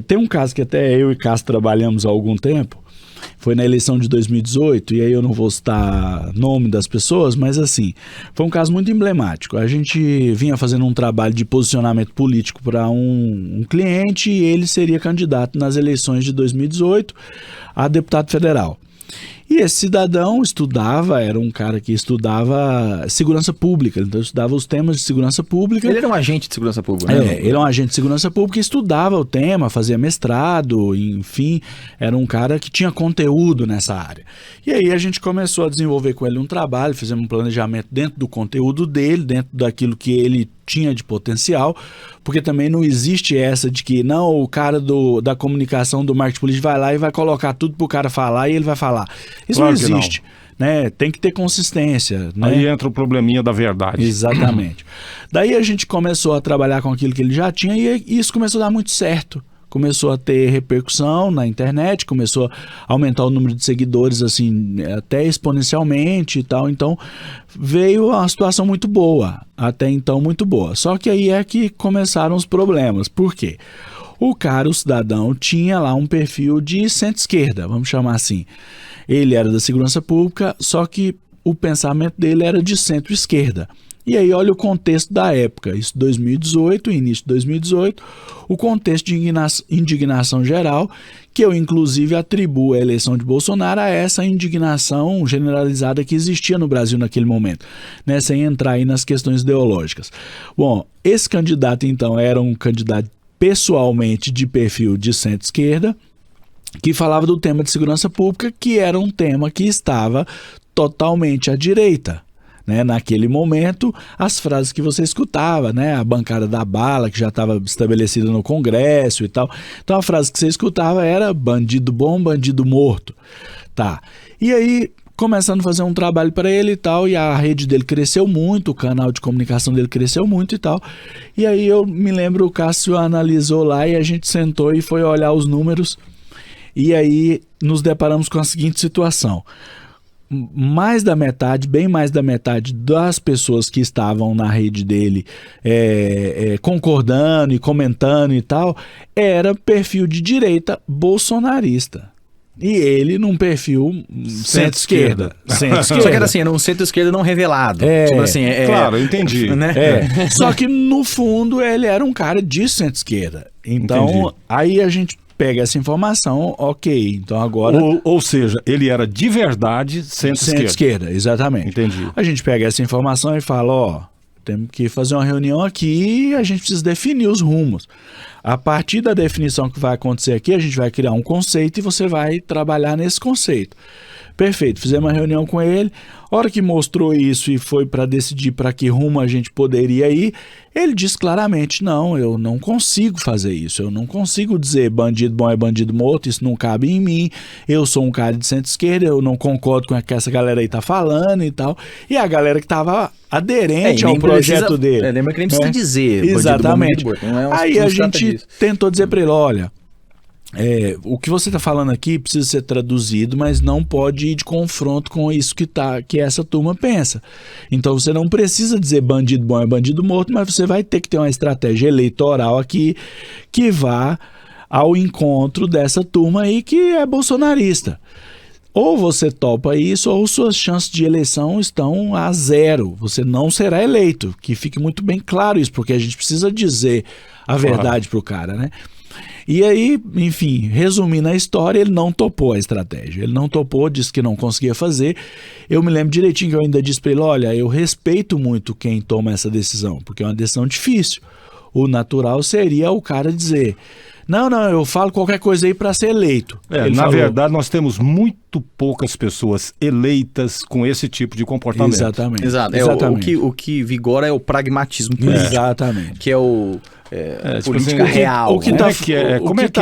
Tem um caso que até eu e Cássio trabalhamos há algum tempo, foi na eleição de 2018, e aí eu não vou citar nome das pessoas, mas assim, foi um caso muito emblemático. A gente vinha fazendo um trabalho de posicionamento político para um cliente e ele seria candidato nas eleições de 2018 a deputado federal. E esse cidadão era um cara que estudava segurança pública, então estudava os temas de segurança pública. Ele era um agente de segurança pública, né? Ele é um agente de segurança pública e estudava o tema, fazia mestrado, enfim, era um cara que tinha conteúdo nessa área. E aí a gente começou a desenvolver com ele um trabalho, fizemos um planejamento dentro do conteúdo dele, dentro daquilo que ele tinha de potencial, porque também não existe essa de que não, o cara da comunicação do marketing político vai lá e vai colocar tudo pro cara falar e ele vai falar. Isso claro não existe, né? Tem que ter consistência, né? Aí entra o probleminha da verdade. Exatamente. Daí a gente começou a trabalhar com aquilo que ele já tinha e isso começou a dar muito certo. Começou a ter repercussão na internet, começou a aumentar o número de seguidores assim, até exponencialmente e tal. Então veio uma situação muito boa, até então muito boa. Só que aí é que começaram os problemas. Por quê? O cidadão, tinha lá um perfil de centro-esquerda, vamos chamar assim. Ele era da segurança pública, só que o pensamento dele era de centro-esquerda. E aí olha o contexto da época, isso 2018, início de 2018, o contexto de indignação geral, que eu inclusive atribuo a eleição de Bolsonaro a essa indignação generalizada que existia no Brasil naquele momento, né, sem entrar aí nas questões ideológicas. Bom, esse candidato então era um candidato pessoalmente de perfil de centro-esquerda, que falava do tema de segurança pública, que era um tema que estava totalmente à direita. Né, naquele momento, as frases que você escutava, né, a bancada da bala, que já estava estabelecida no Congresso e tal. Então, a frase que você escutava era bandido bom, bandido morto. Tá. E aí, começando a fazer um trabalho para ele e tal, e a rede dele cresceu muito, o canal de comunicação dele cresceu muito e tal. E aí, eu me lembro, o Cássio analisou lá e a gente sentou e foi olhar os números. E aí, nos deparamos com a seguinte situação. Mais da metade, bem mais da metade das pessoas que estavam na rede dele concordando e comentando e tal, era perfil de direita bolsonarista. E ele num perfil centro-esquerda. Só que era assim, era um centro-esquerda não revelado. Tipo assim, claro, eu entendi. Né? Só que no fundo ele era um cara de centro-esquerda. Então, entendi. Aí a gente pega essa informação, ok, então agora... Ou seja, ele era de verdade centro-esquerda. Centro-esquerda, exatamente. Entendi. A gente pega essa informação e fala, temos que fazer uma reunião aqui e a gente precisa definir os rumos. A partir da definição que vai acontecer aqui, a gente vai criar um conceito e você vai trabalhar nesse conceito. Perfeito, fizemos uma reunião com ele, a hora que mostrou isso e foi para decidir para que rumo a gente poderia ir, ele disse claramente, não, eu não consigo fazer isso, eu não consigo dizer bandido bom é bandido morto, isso não cabe em mim, eu sou um cara de centro-esquerda, eu não concordo com o que essa galera aí tá falando e tal, e a galera que tava aderente ao projeto dele. Lembra que nem precisa dizer exatamente. Bandido bom, não é um aí a gente tentou dizer para ele, olha, o que você está falando aqui precisa ser traduzido, mas não pode ir de confronto com isso que essa turma pensa. Então você não precisa dizer bandido bom é bandido morto, mas você vai ter que ter uma estratégia eleitoral aqui que vá ao encontro dessa turma aí que é bolsonarista. Ou você topa isso, ou suas chances de eleição estão a zero. Você não será eleito. Que fique muito bem claro isso, porque a gente precisa dizer a verdade para o cara, né? E aí, enfim, resumindo a história, ele não topou a estratégia. Ele não topou, disse que não conseguia fazer. Eu me lembro direitinho que eu ainda disse para ele, olha, eu respeito muito quem toma essa decisão, porque é uma decisão difícil. O natural seria o cara dizer, não, eu falo qualquer coisa aí para ser eleito. Na verdade, nós temos muito poucas pessoas eleitas com esse tipo de comportamento. Exatamente. Exatamente. O que vigora é o pragmatismo político. Exatamente. Que é o política real. O que está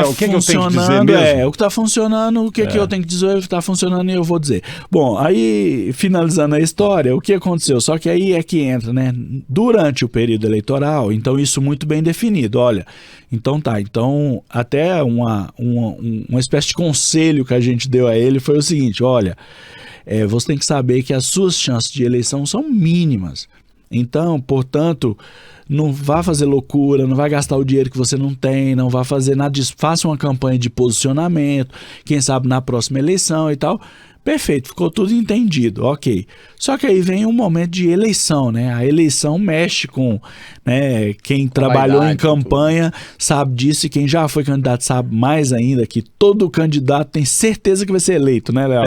funcionando o que está funcionando, o que eu tenho que dizer, o que está funcionando e eu vou dizer. Bom, aí finalizando a história, o que aconteceu? Só que aí é que entra, né? Durante o período eleitoral, então isso muito bem definido. Olha, então até uma espécie de conselho que a gente deu a ele foi o seguinte, olha, você tem que saber que as suas chances de eleição são mínimas. Então, portanto, não vá fazer loucura, não vai gastar o dinheiro que você não tem, não vá fazer nada disso. Faça uma campanha de posicionamento, quem sabe na próxima eleição e tal. Perfeito, ficou tudo entendido, ok. Só que aí vem um momento de eleição, né? A eleição mexe com, né, quem trabalhou em campanha sabe disso, e quem já foi candidato sabe mais ainda, que todo candidato tem certeza que vai ser eleito, né, Léo?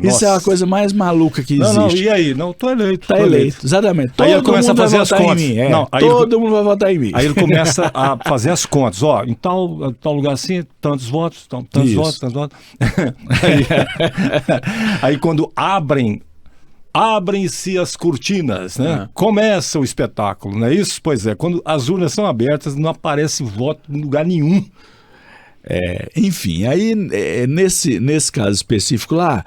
Isso é uma coisa mais maluca que existe. Não, e aí? Não, tô eleito. Tá eleito, exatamente. Aí ele começa a fazer as contas. Todo mundo vai votar em mim. Aí ele começa a fazer as contas. Ó, em tal lugar assim, tantos votos, tantos votos. Aí quando abrem-se as cortinas, né? Começa o espetáculo, não é isso? Pois é, quando as urnas são abertas, não aparece voto em lugar nenhum. Enfim, aí nesse caso específico lá,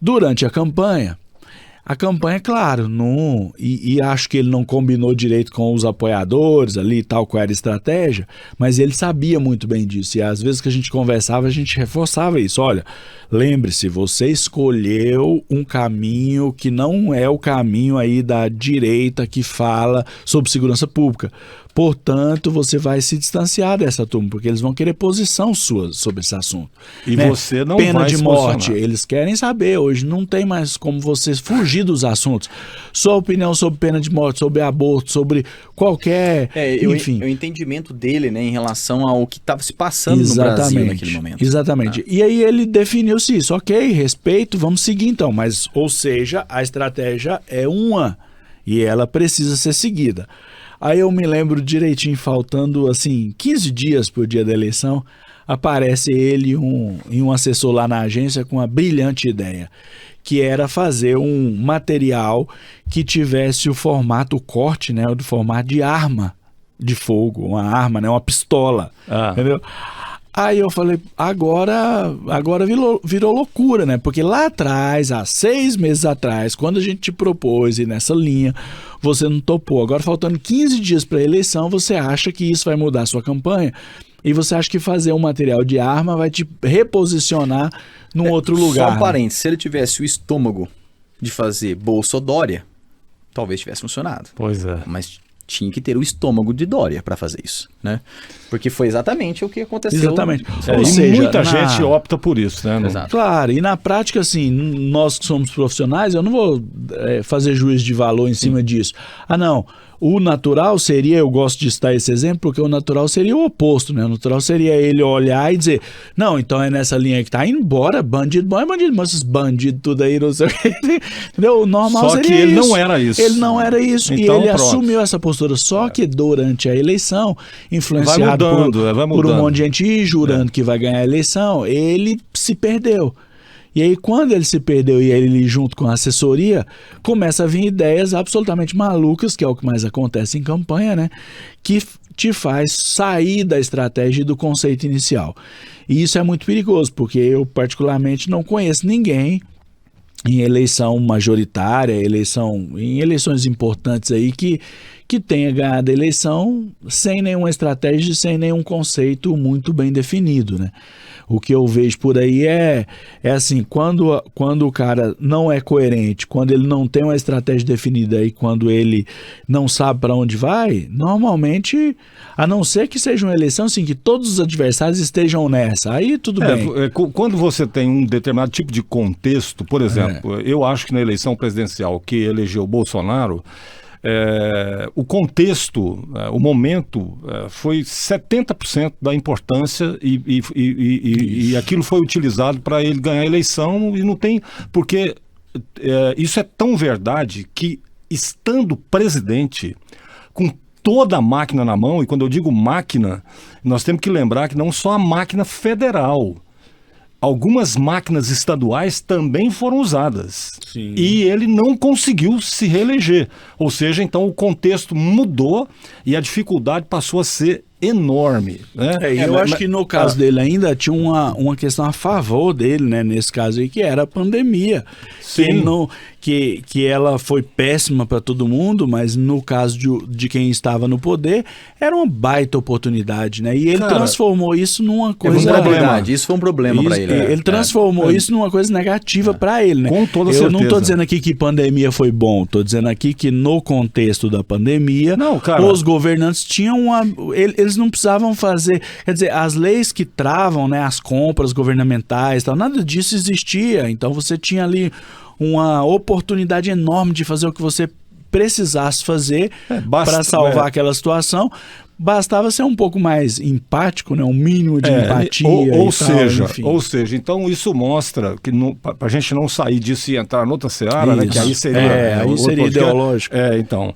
durante a campanha, claro, e acho que ele não combinou direito com os apoiadores ali e tal, qual era a estratégia, mas ele sabia muito bem disso, e às vezes que a gente conversava, a gente reforçava isso. Olha, lembre-se, você escolheu um caminho que não é o caminho aí da direita que fala sobre segurança pública. Portanto, você vai se distanciar dessa turma, porque eles vão querer posição sua sobre esse assunto. E né? você não Pena vai de se morte, posicionar. eles querem saber. Hoje não tem mais como você fugir dos assuntos. Sua opinião sobre pena de morte, sobre aborto, sobre qualquer... enfim. O entendimento dele, né, em relação ao que estava se passando no Brasil naquele momento. Exatamente. E aí ele definiu-se isso. Ok, respeito, vamos seguir então. Mas, ou seja, a estratégia é uma e ela precisa ser seguida. Aí eu me lembro direitinho, faltando assim 15 dias para o dia da eleição, aparece ele e um assessor lá na agência com uma brilhante ideia, que era fazer um material que tivesse o formato, o corte, né, do formato de arma de fogo, uma arma, né, uma pistola, entendeu? Aí eu falei, agora virou loucura, né? Porque lá atrás, há 6 meses atrás, quando a gente te propôs ir nessa linha, você não topou. Agora, faltando 15 dias para a eleição, você acha que isso vai mudar a sua campanha? E você acha que fazer um material de arma vai te reposicionar num outro lugar? Só um parênteses, se ele tivesse o estômago de fazer Bolsa ou Dória, talvez tivesse funcionado. Pois é. Mas tinha que ter o estômago de Dória para fazer isso, né? Porque foi exatamente o que aconteceu. Exatamente. Ou seja, muita gente opta por isso, né? Exato. Claro, e na prática, assim, nós que somos profissionais, eu não vou fazer juízo de valor em cima disso. Não, o natural seria, eu gosto de citar esse exemplo, porque o natural seria o oposto, né? O natural seria ele olhar e dizer, não, então é nessa linha que tá indo embora, bandido bom é bandido, mas esses bandidos tudo aí, não sei o que. Entendeu? O normal só seria que ele isso. não era isso. Ele não era isso, então, e ele pronto. assumiu essa postura, só que durante a eleição, influenciado por um monte de gente ir jurando que vai ganhar a eleição, ele se perdeu. E aí, quando ele se perdeu e ele, junto com a assessoria, começa a vir ideias absolutamente malucas, que é o que mais acontece em campanha, né? Que te faz sair da estratégia e do conceito inicial. E isso é muito perigoso, porque eu, particularmente, não conheço ninguém em eleição majoritária, em eleições importantes aí, que tenha ganhado a eleição sem nenhuma estratégia, sem nenhum conceito muito bem definido, né? O que eu vejo por aí é assim, quando o cara não é coerente, quando ele não tem uma estratégia definida e quando ele não sabe para onde vai, normalmente, a não ser que seja uma eleição assim, que todos os adversários estejam nessa, aí tudo bem. Quando você tem um determinado tipo de contexto, por exemplo, eu acho que na eleição presidencial que elegeu Bolsonaro, o contexto, o momento foi 70% da importância e aquilo foi utilizado para ele ganhar a eleição e não tem, porque isso é tão verdade que estando presidente, com toda a máquina na mão, e quando eu digo máquina, nós temos que lembrar que não só a máquina federal, algumas máquinas estaduais também foram usadas. Sim. E ele não conseguiu se reeleger. Ou seja, então o contexto mudou e a dificuldade passou a ser enorme, né? Eu acho que no caso dele ainda tinha uma questão a favor dele, né, nesse caso aí, que era a pandemia. Sim. Que ela foi péssima para todo mundo, mas no caso de quem estava no poder, era uma baita oportunidade, né? E ele transformou isso numa coisa... Isso foi um problema para ele. Ele transformou isso numa coisa negativa para ele, né? Com toda certeza. Eu não estou dizendo aqui que pandemia foi bom, estou dizendo aqui que no contexto da pandemia, os governantes tinham eles não precisavam fazer... Quer dizer, as leis que travam, né, as compras governamentais, tal, nada disso existia. Então você tinha ali uma oportunidade enorme de fazer o que você precisasse fazer para salvar aquela situação. Bastava ser um pouco mais empático, né? Um mínimo de empatia. Ou seja, então isso mostra que para a gente não sair disso e entrar noutra seara, né? Que aí seria, aí seria ideológico. Então,